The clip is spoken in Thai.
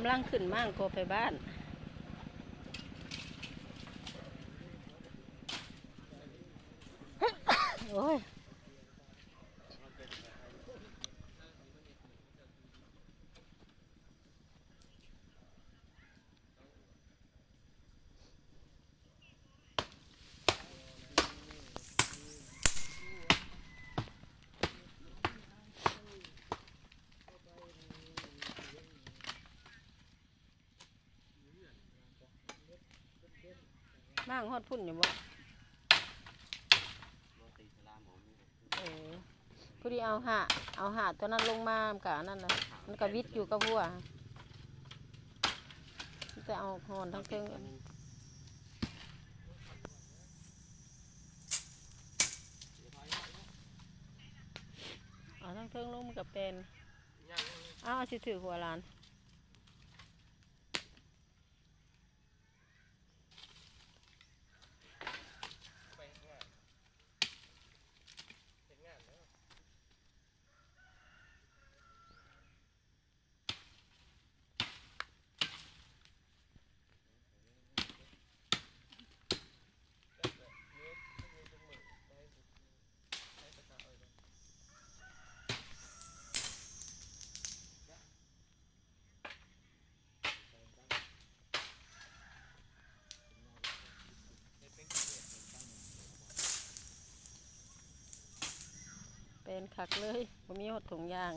ำลังขึ้นมั่งก็ไปบ้านโอ้ยบ้างฮอดพุ่นอยู่บ่พอดีเอาหาตัวนั้นลงมากะนั่นนะมันกะวิดอยู่กับหัวจะเอาหอนทั้งเทิงเอาทั้งเทิงลงมันกับเป็นเอาสิถือหัวลานเป็นคักเลยบ่มีหดถุงยาง